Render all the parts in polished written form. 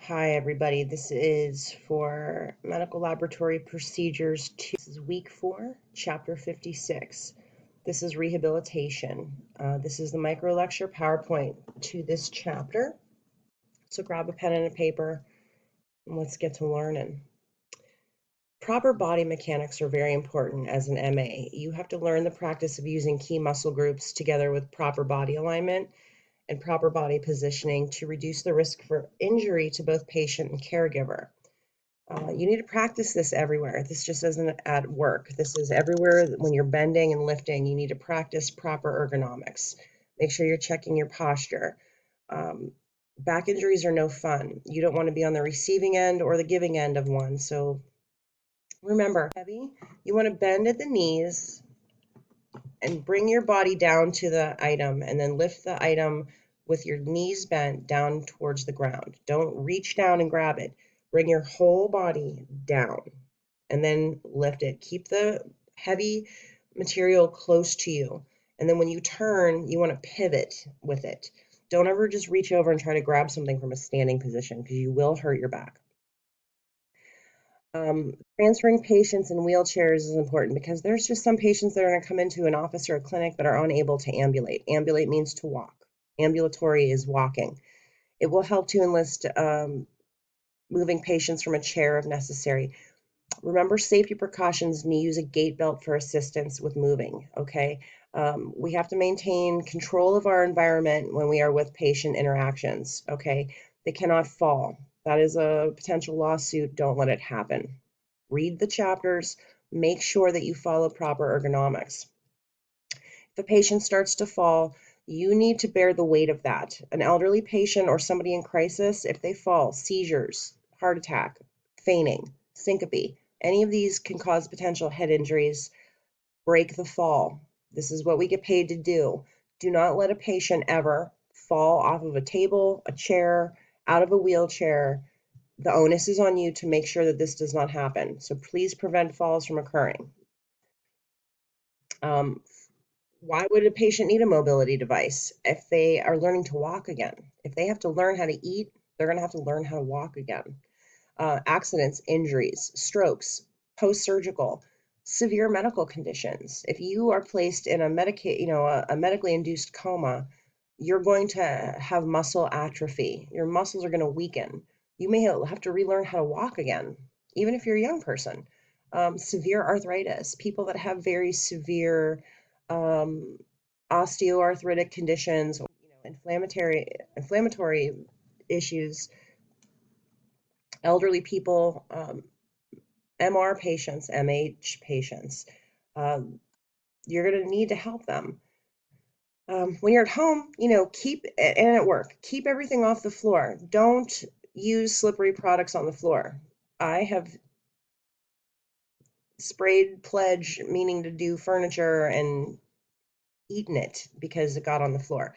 Hi, everybody. This is for Medical Laboratory Procedures 2. This is week 4, chapter 56. This is rehabilitation. This is the micro lecture PowerPoint to this chapter. So grab a pen and a paper and let's get to learning. Proper body mechanics are very important as an MA. You have to learn the practice of using key muscle groups together with proper body alignment and proper body positioning to reduce the risk for injury to both patient and caregiver. You need to practice this everywhere. This just isn't at work. This is everywhere. When you're bending and lifting, you need to practice proper ergonomics. Make sure you're checking your posture. Back injuries are no fun. You don't want to be on the receiving end or the giving end of one. So remember, heavy, you want to bend at the knees and bring your body down to the item and then lift the item with your knees bent down towards the ground. Don't reach down and grab it. Bring your whole body down and then lift it. Keep the heavy material close to you. And then when you turn, you want to pivot with it. Don't ever just reach over and try to grab something from a standing position because you will hurt your back. Transferring patients in wheelchairs is important because there's just some patients that are going to come into an office or a clinic that are unable to ambulate. Ambulate means to walk. Ambulatory is walking. It will help to enlist moving patients from a chair if necessary. Remember safety precautions and use a gait belt for assistance with moving, okay? We have to maintain control of our environment when we are with patient interactions, okay? They cannot fall. That is a potential lawsuit. Don't let it happen. Read the chapters. Make sure that you follow proper ergonomics. If a patient starts to fall, you need to bear the weight of that. An elderly patient or somebody in crisis, if they fall, seizures, heart attack, fainting, syncope, any of these can cause potential head injuries. Break the fall. This is what we get paid to do. Do not let a patient ever fall off of a table, a chair, out of a wheelchair. The onus is on you to make sure that this does not happen. So please prevent falls from occurring. Why would a patient need a mobility device if they are learning to walk again? If they have to learn how to eat, they're going to have to learn how to walk again. Accidents, injuries, strokes, post-surgical, severe medical conditions. If you are placed in a medically induced coma, you're going to have muscle atrophy. Your muscles are going to weaken. You may have to relearn how to walk again, even if you're a young person. Severe arthritis, people that have very severe osteoarthritic conditions, inflammatory issues, elderly people, MR patients, MH patients. You're going to need to help them. When you're at home, and at work, keep everything off the floor. Don't use slippery products on the floor. I have sprayed pledge, meaning to do furniture, and eaten it because it got on the floor.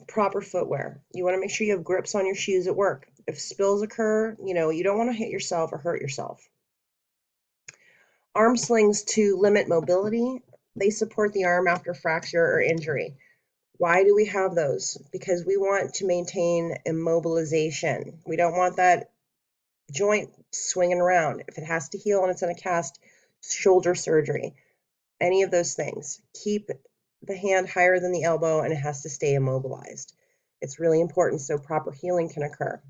Proper footwear. You want to make sure you have grips on your shoes at work. If spills occur, you don't want to hit yourself or hurt yourself. Arm slings to limit mobility. They support the arm after fracture or injury. Why do we have those? Because we want to maintain immobilization. We don't want that joint swinging around. If it has to heal and it's in a cast, shoulder surgery, any of those things. Keep the hand higher than the elbow and it has to stay immobilized. It's really important so proper healing can occur.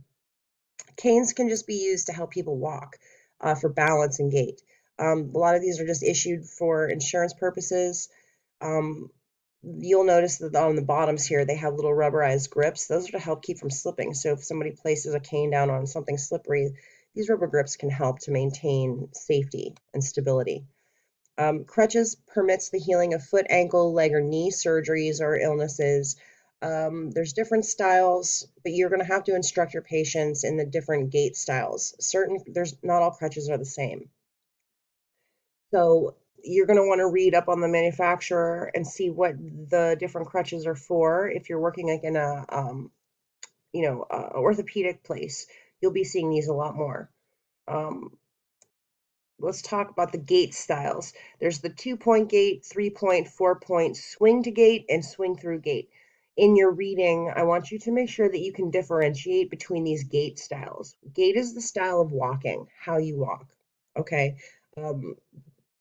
Canes can just be used to help people walk for balance and gait. A lot of these are just issued for insurance purposes. You'll notice that on the bottoms here, they have little rubberized grips. Those are to help keep from slipping. So if somebody places a cane down on something slippery, these rubber grips can help to maintain safety and stability. Crutches permits the healing of foot, ankle, leg, or knee surgeries or illnesses. There's different styles, but you're going to have to instruct your patients in the different gait styles. Not all crutches are the same. So you're going to want to read up on the manufacturer and see what the different crutches are for. If you're working like in a orthopedic place, you'll be seeing these a lot more. Let's talk about the gait styles. There's the 2-point gait, 3-point, 4-point, swing to gait, and swing through gait. in your reading, I want you to make sure that you can differentiate between these gait styles. Gait is the style of walking, how you walk. Okay. Um,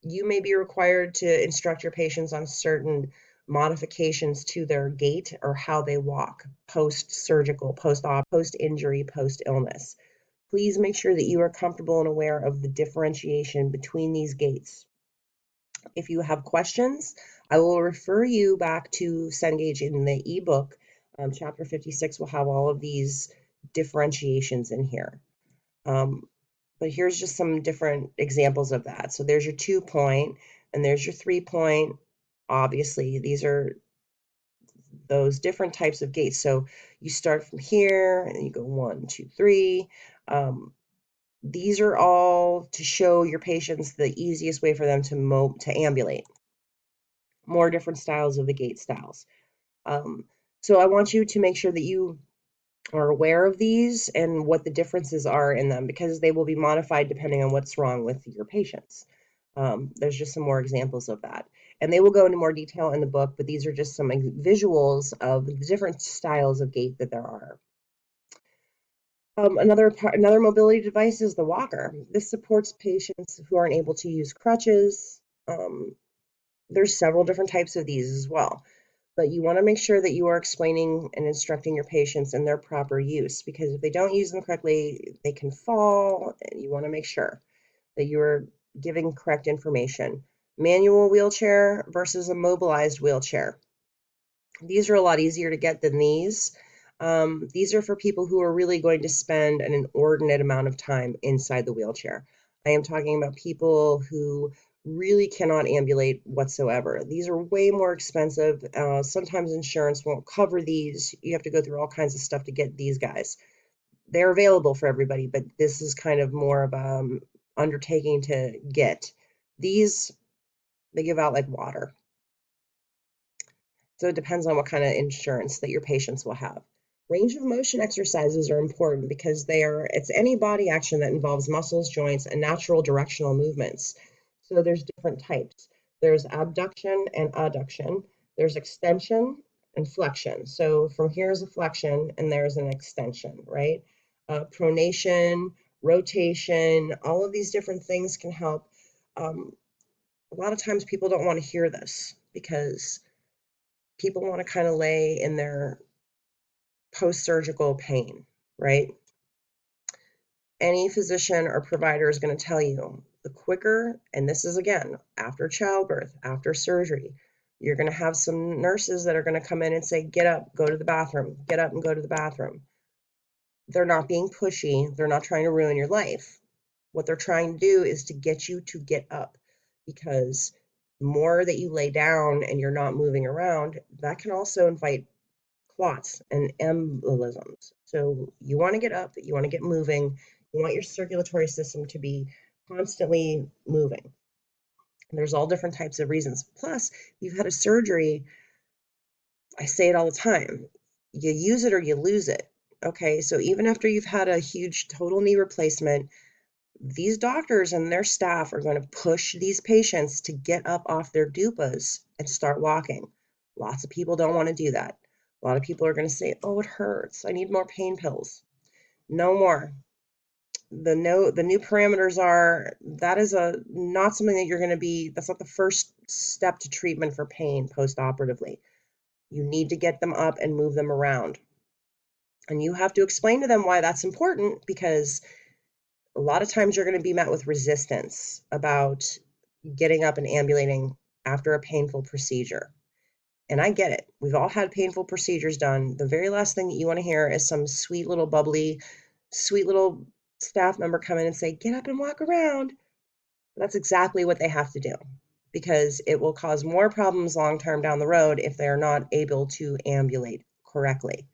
you may be required to instruct your patients on certain modifications to their gait or how they walk post-surgical, post-op, post-injury, post-illness. Please make sure that you are comfortable and aware of the differentiation between these gaits. If you have questions, I will refer you back to Cengage in the ebook. Chapter 56 will have all of these differentiations in here. But here's just some different examples of that. So there's your 2-point and there's your 3-point. Obviously, these are those different types of gaits. So you start from here and you go 1, 2, 3. These are all to show your patients the easiest way for them to ambulate. More different styles of the gait styles. So I want you to make sure that you are aware of these and what the differences are in them, because they will be modified depending on what's wrong with your patients. There's just some more examples of that. And they will go into more detail in the book, but these are just some visuals of the different styles of gait that there are. Another mobility device is the walker. This supports patients who aren't able to use crutches. There's several different types of these as well. But you want to make sure that you are explaining and instructing your patients in their proper use, because if they don't use them correctly, they can fall, and you want to make sure that you are giving correct information. Manual wheelchair versus a mobilized wheelchair. These are a lot easier to get than these. These are for people who are really going to spend an inordinate amount of time inside the wheelchair. I am talking about people who really cannot ambulate whatsoever. These are way more expensive. Sometimes insurance won't cover these. You have to go through all kinds of stuff to get these guys. They're available for everybody, but this is kind of more of a undertaking to get. These, they give out like water. So it depends on what kind of insurance that your patients will have. Range of motion exercises are important because it's any body action that involves muscles, joints, and natural directional movements. So there's different types. There's abduction and adduction. There's extension and flexion. So from here is a flexion and there's an extension, right? Pronation, rotation, all of these different things can help. A lot of times people don't want to hear this because people want to kind of lay in their post-surgical pain, right? Any physician or provider is going to tell you the quicker, and this is again, after childbirth, after surgery, you're going to have some nurses that are going to come in and say, get up, go to the bathroom, get up and go to the bathroom. They're not being pushy. They're not trying to ruin your life. What they're trying to do is to get you to get up, because the more that you lay down and you're not moving around, that can also invite clots and embolisms. So you want to get up, you want to get moving, you want your circulatory system to be constantly moving. And there's all different types of reasons. Plus, you've had a surgery. I say it all the time. You use it or you lose it. Okay, so even after you've had a huge total knee replacement, these doctors and their staff are going to push these patients to get up off their dupas and start walking. Lots of people don't want to do that. A lot of people are going to say, oh, it hurts. I need more pain pills. No more. The new parameters are that is not something that you're going to be, that's not the first step to treatment for pain post-operatively. You need to get them up and move them around. And you have to explain to them why that's important, because a lot of times you're going to be met with resistance about getting up and ambulating after a painful procedure. And I get it. We've all had painful procedures done. The very last thing that you want to hear is some sweet little bubbly, sweet little staff member come in and say, get up and walk around. That's exactly what they have to do, because it will cause more problems long-term down the road if they're not able to ambulate correctly.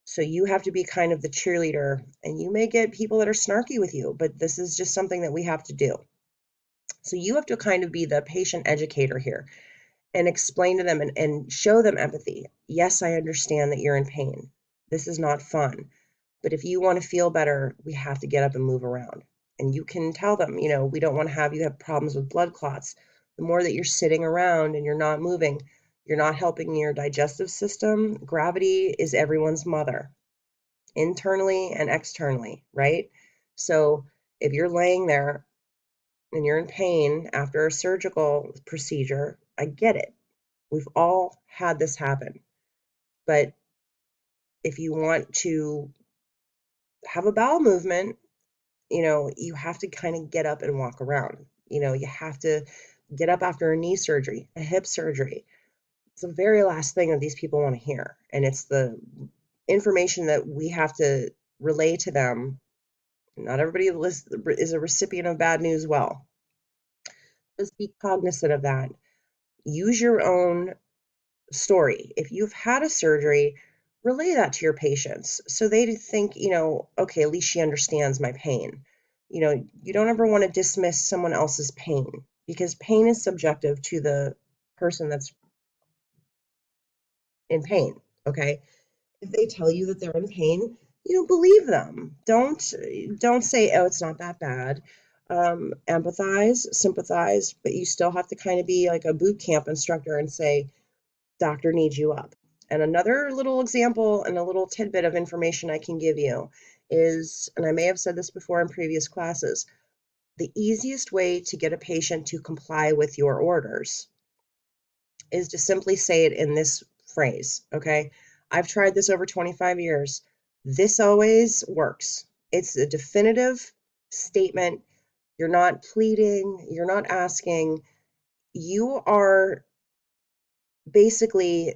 So you have to be kind of the cheerleader, and you may get people that are snarky with you, but this is just something that we have to do. So you have to kind of be the patient educator here and explain to them and show them empathy. Yes, I understand that you're in pain. This is not fun. But if you want to feel better, we have to get up and move around. And you can tell them, we don't want to have you have problems with blood clots. The more that you're sitting around and you're not moving, You're not helping your digestive system. Gravity is everyone's mother, internally and externally, right? So if you're laying there and you're in pain after a surgical procedure, I get it. We've all had this happen. But if you want to have a bowel movement, you have to kind of get up and walk around. You have to get up after a knee surgery, a hip surgery. It's the very last thing that these people want to hear. And it's the information that we have to relay to them. Not everybody is a recipient of bad news well. Just be cognizant of that. Use your own story. If you've had a surgery, relay that to your patients so they think, okay, at least she understands my pain. You don't ever want to dismiss someone else's pain because pain is subjective to the person that's in pain. Okay. If they tell you that they're in pain, believe them. Don't say, oh, it's not that bad. Empathize, sympathize, but you still have to kind of be like a boot camp instructor and say, doctor needs you up. And another little example and a little tidbit of information I can give you is, and I may have said this before in previous classes, the easiest way to get a patient to comply with your orders is to simply say it in this phrase, okay? I've tried this over 25 years. This always works. It's a definitive statement. You're not pleading, you're not asking. You are basically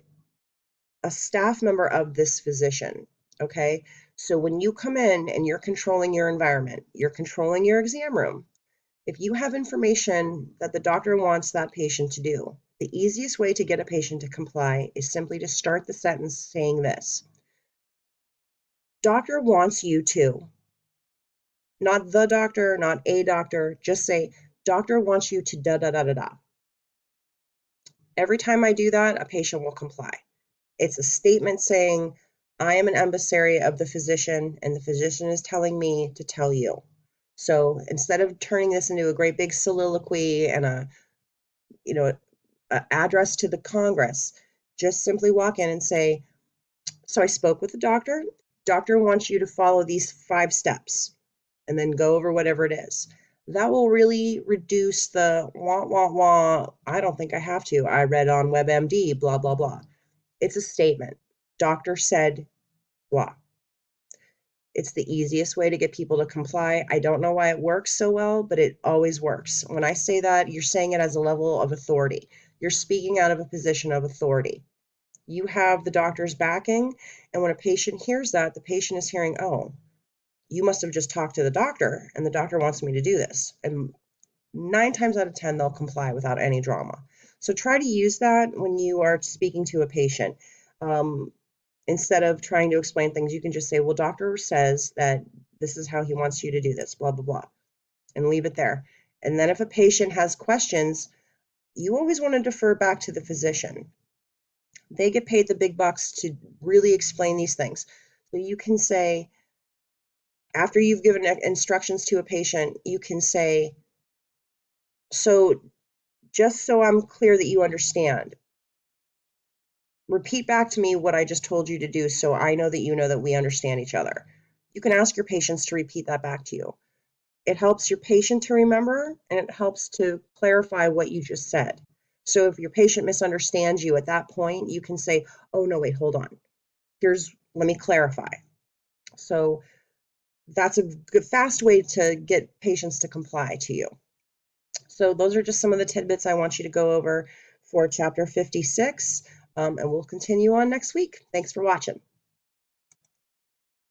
a staff member of this physician, okay? So when you come in and you're controlling your environment, you're controlling your exam room, if you have information that the doctor wants that patient to do, the easiest way to get a patient to comply is simply to start the sentence saying this. Doctor wants you to. Not the doctor, not a doctor, just say, doctor wants you to da da da da da. Every time I do that, a patient will comply. It's a statement saying, I am an emissary of the physician, and the physician is telling me to tell you. So instead of turning this into a great big soliloquy and a address to the Congress, just simply walk in and say, so I spoke with the doctor. Doctor wants you to follow these 5 steps, and then go over whatever it is. That will really reduce the wah, wah, wah. I don't think I have to. I read on WebMD, blah, blah, blah. It's a statement. Doctor said, blah. It's the easiest way to get people to comply. I don't know why it works so well, but it always works. When I say that, you're saying it as a level of authority. You're speaking out of a position of authority. You have the doctor's backing, and when a patient hears that, the patient is hearing, oh, you must have just talked to the doctor, and the doctor wants me to do this. And 9 times out of 10, they'll comply without any drama. So try to use that when you are speaking to a patient. Instead of trying to explain things, you can just say, well, doctor says that this is how he wants you to do this, blah, blah, blah, and leave it there. And then if a patient has questions, you always want to defer back to the physician. They get paid the big bucks to really explain these things. So you can say, after you've given instructions to a patient, you can say, so just so I'm clear that you understand, repeat back to me what I just told you to do so I know that we understand each other. You can ask your patients to repeat that back to you. It helps your patient to remember, and it helps to clarify what you just said. So if your patient misunderstands you at that point, you can say, oh, no, wait, hold on. Let me clarify. So that's a good, fast way to get patients to comply to you. So those are just some of the tidbits I want you to go over for chapter 56. And we'll continue on next week. Thanks for watching.